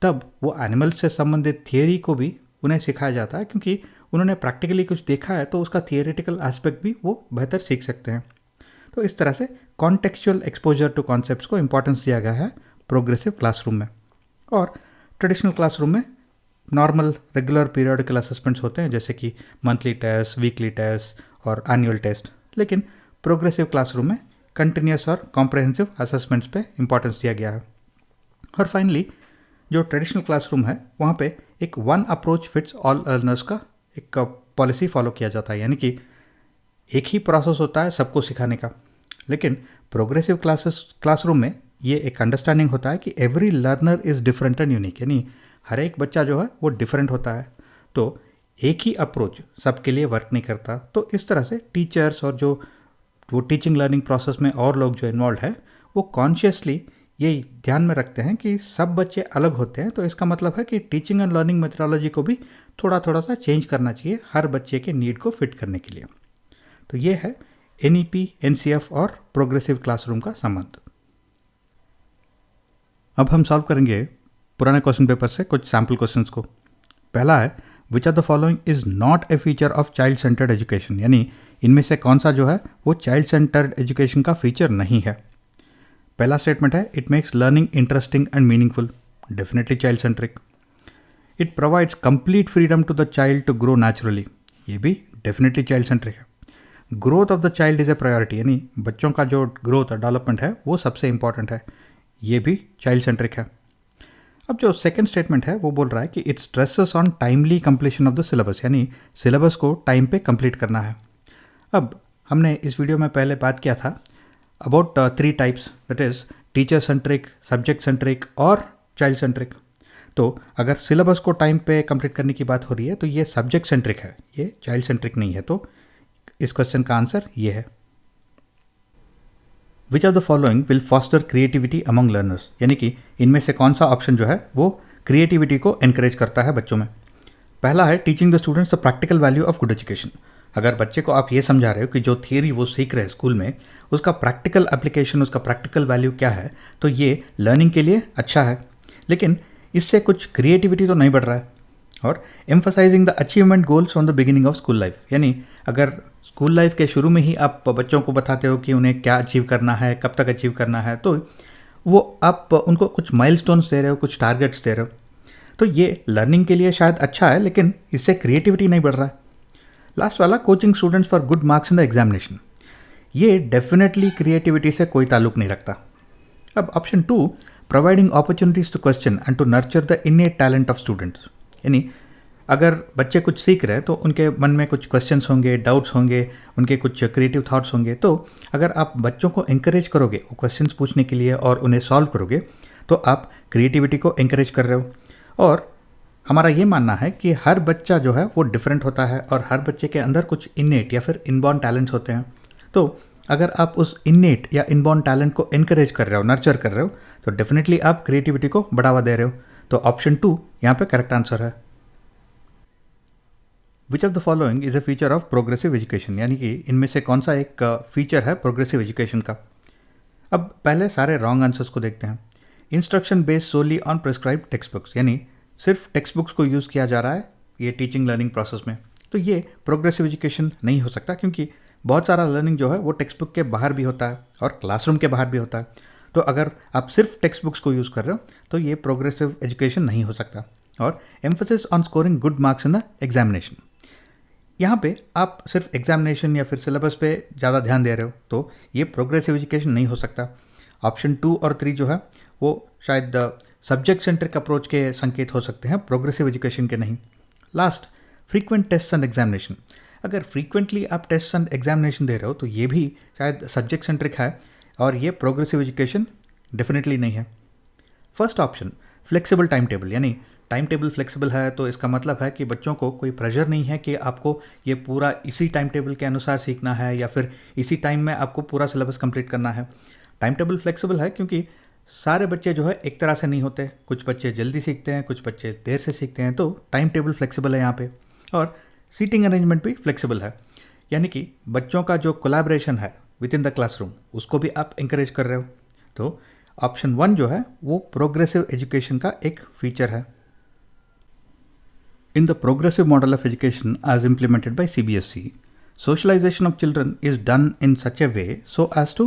तब वो एनिमल्स से संबंधित थियरी को भी उन्हें सिखाया जाता है, क्योंकि उन्होंने प्रैक्टिकली कुछ देखा है, तो उसका थियरेटिकल एस्पेक्ट भी वो बेहतर सीख सकते हैं। तो इस तरह से कॉन्टेक्चुअल एक्सपोजर टू कॉन्सेप्ट्स को इंपॉर्टेंस दिया गया है प्रोग्रेसिव क्लासरूम में। और ट्रेडिशनल क्लासरूम में नॉर्मल रेगुलर पीरियोडिकल असेसमेंट्स होते हैं, जैसे कि मंथली टेस्ट, वीकली टेस्ट और एनुअल टेस्ट। लेकिन प्रोग्रेसिव क्लासरूम में कंटिन्यूस और कॉम्प्रहेंसिव असेसमेंट्स पे इंपॉर्टेंस दिया गया है। और फाइनली जो ट्रेडिशनल क्लासरूम है, वहाँ पे एक one approach fits all learners का एक पॉलिसी फॉलो किया जाता है, यानी कि एक ही प्रोसेस होता है सबको सिखाने का। लेकिन प्रोग्रेसिव क्लासरूम में ये एक अंडरस्टैंडिंग होता है कि every learner is different and unique, यानी हर एक बच्चा जो है वो डिफरेंट होता है। तो एक ही अप्रोच सबके लिए वर्क नहीं करता। तो इस तरह से टीचर्स और जो वो टीचिंग लर्निंग प्रोसेस में और लोग जो इन्वॉल्व है, वो कॉन्शियसली ये ध्यान में रखते हैं कि सब बच्चे अलग होते हैं। तो इसका मतलब है कि टीचिंग एंड लर्निंग मेथोडोलॉजी को भी थोड़ा थोड़ा सा चेंज करना चाहिए हर बच्चे के नीड को फिट करने के लिए। तो ये है NEP, NCF और प्रोग्रेसिव क्लासरूम का संबंध। अब हम सॉल्व करेंगे पुराने क्वेश्चन पेपर से कुछ सैम्पल क्वेश्चंस को। पहला है, which of the following is not a feature of child centred education, यानी इनमें से कौन सा जो है वो चाइल्ड सेंटर्ड एजुकेशन का फीचर नहीं है। पहला स्टेटमेंट है, it makes learning interesting and meaningful, definitely child centric. It provides complete freedom to the child to grow naturally, ये भी डेफिनेटली चाइल्ड सेंट्रिक है। Growth of the child is a priority, यानी बच्चों का जो ग्रोथ और development है वो सबसे इंपॉर्टेंट है, ये भी चाइल्ड सेंट्रिक है। अब जो सेकंड स्टेटमेंट है वो बोल रहा है कि it stresses on timely completion of the syllabus, यानी सिलेबस को टाइम पे कंप्लीट करना है। अब हमने इस वीडियो में पहले बात किया था about 3 types, that is teacher centric, subject centric और चाइल्ड सेंट्रिक। तो अगर सिलेबस को टाइम पे कंप्लीट करने की बात हो रही है तो ये सब्जेक्ट सेंट्रिक है, ये चाइल्ड सेंट्रिक नहीं है। तो इस क्वेश्चन का आंसर ये है। Which of the following will foster creativity among learners, यानी कि इनमें से कौन सा ऑप्शन जो है वो क्रिएटिविटी को एनकरेज करता है बच्चों में। पहला है, teaching the students the practical value of good education. अगर बच्चे को आप ये समझा रहे हो कि जो थियरी वो सीख रहे हैं स्कूल में, उसका प्रैक्टिकल एप्लीकेशन, उसका प्रैक्टिकल वैल्यू क्या है, तो ये लर्निंग के लिए अच्छा है। लेकिन इससे कुछ क्रिएटिविटी तो नहीं बढ़ रहा है। और emphasising the achievement goals from the beginning of school life, यानी अगर स्कूल लाइफ के शुरू में ही आप बच्चों को बताते हो कि उन्हें क्या अचीव करना है, कब तक अचीव करना है, तो वो आप उनको कुछ माइलस्टोन्स दे रहे हो, कुछ टारगेट्स दे रहे हो। तो ये लर्निंग के लिए शायद अच्छा है, लेकिन इससे क्रिएटिविटी नहीं बढ़ रहा है। लास्ट वाला, coaching students for good marks in the examination, ये डेफिनेटली क्रिएटिविटी से कोई ताल्लुक नहीं रखता। अब option 2, providing opportunities to question and to nurture the innate talent of students, यानी अगर बच्चे कुछ सीख रहे हैं तो उनके मन में कुछ क्वेश्चंस होंगे, डाउट्स होंगे, उनके कुछ क्रिएटिव थॉट्स होंगे। तो अगर आप बच्चों को एंकरेज करोगे वो क्वेश्चंस पूछने के लिए और उन्हें सॉल्व करोगे, तो आप क्रिएटिविटी को एंकरेज कर रहे हो। और हमारा ये मानना है कि हर बच्चा जो है वो डिफरेंट होता है और हर बच्चे के अंदर कुछ इनेट या फिर इनबॉर्न टैलेंट्स होते हैं। तो अगर आप उस इनेट या इनबॉर्न टैलेंट को एनकरेज कर रहे हो, नर्चर कर रहे हो, तो डेफिनेटली आप क्रिएटिविटी को बढ़ावा दे रहे हो। तो ऑप्शन 2 यहाँ पे करेक्ट आंसर है। Which of the following is a feature of progressive education, यानी कि इनमें से कौन सा एक फीचर है प्रोग्रेसिव एजुकेशन का। अब पहले सारे रॉन्ग आंसर्स को देखते हैं। Instruction based solely on prescribe text books, यानी सिर्फ टेक्स्ट बुक्स को यूज़ किया जा रहा है ये टीचिंग लर्निंग प्रोसेस में, तो ये प्रोग्रेसिव एजुकेशन नहीं हो सकता, क्योंकि बहुत सारा लर्निंग जो है वो टेक्स्ट बुक के बाहर भी होता है और क्लासरूम के बाहर भी होता है। तो अगर आप सिर्फ टेक्स्ट बुक्स को यूज़ कर रहे हो तो ये प्रोग्रेसिव एजुकेशन नहीं हो सकता। और emphasis on scoring good marks in the examination, यहाँ पे आप सिर्फ एग्जामिनेशन या फिर सिलेबस पे ज़्यादा ध्यान दे रहे हो, तो ये प्रोग्रेसिव एजुकेशन नहीं हो सकता। ऑप्शन 2 और 3 जो है वो शायद सब्जेक्ट सेंट्रिक अप्रोच के संकेत हो सकते हैं, प्रोग्रेसिव एजुकेशन के नहीं। Last, frequent test and examination, अगर फ्रीक्वेंटली आप टेस्ट एंड एग्जामिनेशन दे रहे हो तो ये भी शायद सब्जेक्ट सेंट्रिक है और ये प्रोग्रेसिव एजुकेशन डेफिनेटली नहीं है। First option flexible time table, यानी टाइम टेबल फ्लेक्सिबल है तो इसका मतलब है कि बच्चों को कोई प्रेशर नहीं है कि आपको ये पूरा इसी टाइम टेबल के अनुसार सीखना है या फिर इसी टाइम में आपको पूरा सिलेबस कंप्लीट करना है। टाइम टेबल फ्लेक्सिबल है क्योंकि सारे बच्चे जो है एक तरह से नहीं होते, कुछ बच्चे जल्दी सीखते हैं, कुछ बच्चे देर से सीखते हैं, तो टाइम टेबल फ्लेक्सिबल है यहाँ पे। और सीटिंग अरेंजमेंट भी फ्लेक्सिबल है, यानी कि बच्चों का जो कोलैबोरेशन है विद इन द क्लासरूम उसको भी आप इंकरेज कर रहे हो। तो ऑप्शन 1 जो है वो प्रोग्रेसिव एजुकेशन का एक फीचर है। In the progressive model of education as implemented by CBSE, socialization of children is done in such a way so as to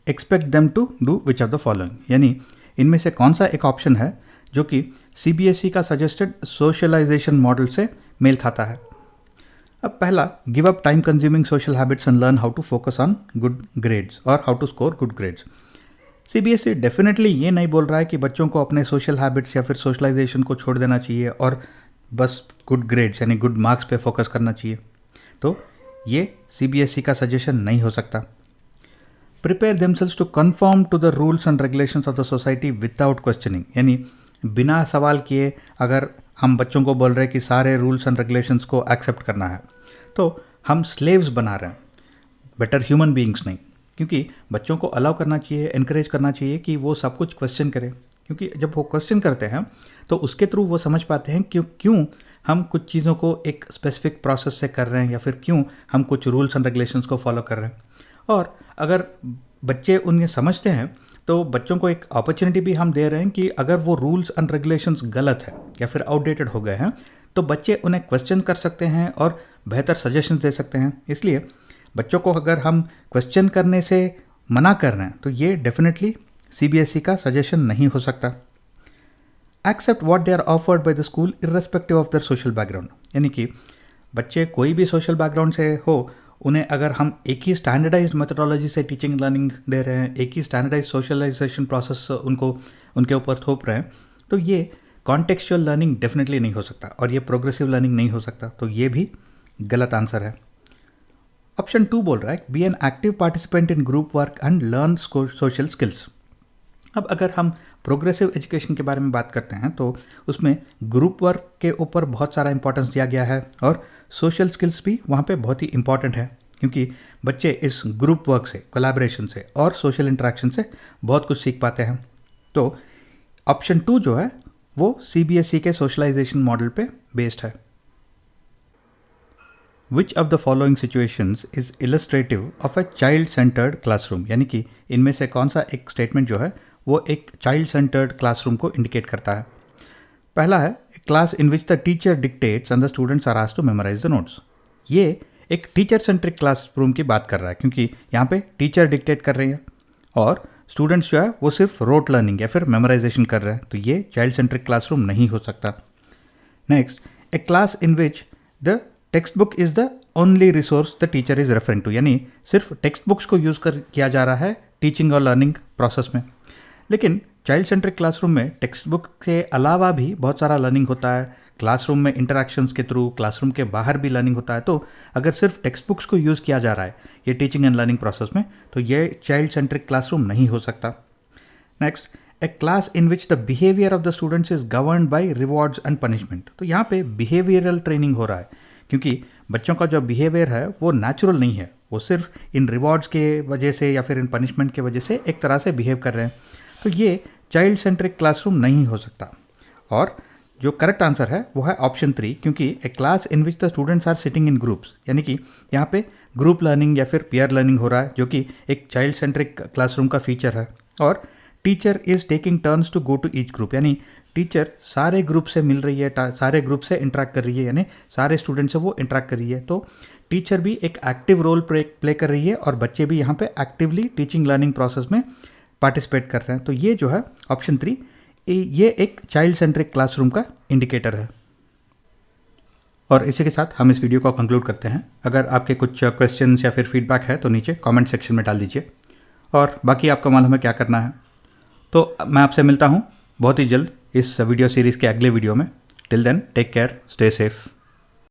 expect them to do which of the following, यानी इनमें से कौन सा एक option है जो कि CBSE का सजेस्टेड सोशलाइजेशन मॉडल से मेल खाता है। अब पहला, give up time consuming social habits and learn how to focus on good grades और how to score good grades. CBSE definitely ये नहीं बोल रहा है कि बच्चों को अपने सोशल हैबिट्स या फिर सोशलाइजेशन को छोड़ देना चाहिए और बस गुड ग्रेड्स यानी गुड मार्क्स पे फोकस करना चाहिए। तो ये CBSE का सजेशन नहीं हो सकता। Prepare themselves to confirm to the rules and regulations of the society without questioning, यानी बिना सवाल किए अगर हम बच्चों को बोल रहे हैं कि सारे रूल्स एंड रेगुलेशंस को एक्सेप्ट करना है तो हम स्लेव्स बना रहे हैं, बेटर ह्यूमन बीइंग्स नहीं। क्योंकि बच्चों को अलाउ करना चाहिए, इनकरेज करना चाहिए कि वो सब कुछ क्वेश्चन करें, क्योंकि जब वो क्वेश्चन करते हैं तो उसके थ्रू वो समझ पाते हैं कि क्यों हम कुछ चीज़ों को एक स्पेसिफिक प्रोसेस से कर रहे हैं या फिर क्यों हम कुछ रूल्स एंड रेगुलेशंस को फॉलो कर रहे हैं। और अगर बच्चे उन्हें समझते हैं तो बच्चों को एक अपॉर्चुनिटी भी हम दे रहे हैं कि अगर वो रूल्स एंड रेगुलेशंस गलत है या फिर आउटडेटेड हो गए हैं तो बच्चे उन्हें क्वेश्चन कर सकते हैं और बेहतर सजेशन दे सकते हैं। इसलिए बच्चों को अगर हम क्वेश्चन करने से मना कर रहे हैं तो ये डेफिनेटली CBSE का सजेशन नहीं हो सकता। Accept what they are offered by the school irrespective of their social background, यानी कि बच्चे कोई भी सोशल बैकग्राउंड से हो, उन्हें अगर हम एक ही स्टैंडर्डाइज्ड मेथोडोलॉजी से टीचिंग लर्निंग दे रहे हैं, एक ही स्टैंडर्डाइज्ड सोशलाइजेशन प्रोसेस उनको उनके ऊपर थोप रहे हैं, तो ये कॉन्टेक्चुअल लर्निंग डेफिनेटली नहीं हो सकता और ये प्रोग्रेसिव लर्निंग नहीं हो सकता। तो ये भी गलत आंसर है। ऑप्शन 2 बोल रहा है be an active participant in group work and learn social skills. अब अगर हम प्रोग्रेसिव एजुकेशन के बारे में बात करते हैं तो उसमें ग्रुप वर्क के ऊपर बहुत सारा इंपॉर्टेंस दिया गया है और सोशल स्किल्स भी वहाँ पे बहुत ही इंपॉर्टेंट है, क्योंकि बच्चे इस ग्रुप वर्क से, कोलैबोरेशन से और सोशल इंटरेक्शन से बहुत कुछ सीख पाते हैं। तो ऑप्शन 2 जो है वो CBSE के सोशलाइजेशन मॉडल पे बेस्ड है। Which of the following situations is illustrative of a child centered classroom, यानी कि इनमें से कौन सा एक स्टेटमेंट जो है वो एक चाइल्ड सेंटर्ड क्लासरूम को इंडिकेट करता है। पहला है class in which the teacher dictates and the students are asked to memorise the notes. ये एक टीचर सेंट्रिक क्लासरूम की बात कर रहा है, क्योंकि यहाँ पे टीचर डिक्टेट कर रही है और स्टूडेंट्स जो है वो सिर्फ रोट लर्निंग या फिर मेमोराइजेशन कर रहे हैं, तो ये चाइल्ड सेंट्रिक क्लासरूम नहीं हो सकता। Next, a class in which the text book is the only resource the teacher is referring to, यानी सिर्फ टेक्स्ट बुक्स को यूज़ किया जा रहा है टीचिंग और लर्निंग प्रोसेस में। लेकिन चाइल्ड सेंट्रिक क्लासरूम में टेक्स्ट बुक के अलावा भी बहुत सारा लर्निंग होता है, क्लासरूम में इंटरेक्शंस के थ्रू, क्लासरूम के बाहर भी लर्निंग होता है। तो अगर सिर्फ टेक्स्ट बुक्स को यूज़ किया जा रहा है ये टीचिंग एंड लर्निंग प्रोसेस में, तो ये चाइल्ड सेंट्रिक क्लासरूम नहीं हो सकता। Next, a class in which the behaviour of the students is governed bye rewards and punishment. तो यहाँ पे बिहेवियरल ट्रेनिंग हो रहा है, क्योंकि बच्चों का जो बिहेवियर है वो नेचुरल नहीं है, वो सिर्फ इन रिवॉर्ड्स के वजह से या फिर इन पनिशमेंट के वजह से एक तरह से बिहेव कर रहे हैं। तो ये चाइल्ड सेंट्रिक क्लासरूम नहीं हो सकता। और जो करेक्ट आंसर है वो है ऑप्शन 3, क्योंकि a class in which the students are sitting in groups, यानी कि यहाँ पे ग्रुप लर्निंग या फिर पीयर लर्निंग हो रहा है, जो कि एक चाइल्ड सेंट्रिक क्लासरूम का फीचर है। और teacher is taking turns to go to each group, यानी टीचर सारे ग्रुप से मिल रही है, सारे ग्रुप से इंटरेक्ट कर रही है, यानी सारे स्टूडेंट से वो इंटरेक्ट कर रही है। तो टीचर भी एक एक्टिव रोल प्ले कर रही है और बच्चे भी यहाँ पे एक्टिवली टीचिंग लर्निंग प्रोसेस में पार्टिसिपेट कर रहे हैं। तो ये जो है ऑप्शन 3, ये एक चाइल्ड सेंट्रिक क्लासरूम का इंडिकेटर है। और इसी के साथ हम इस वीडियो को कंक्लूड करते हैं। अगर आपके कुछ क्वेश्चंस या फिर फीडबैक है तो नीचे कमेंट सेक्शन में डाल दीजिए, और बाकी आपका मालूम है क्या करना है। तो मैं आपसे मिलता हूँ बहुत ही जल्द इस वीडियो सीरीज़ के अगले वीडियो में। Till then, take care, stay safe.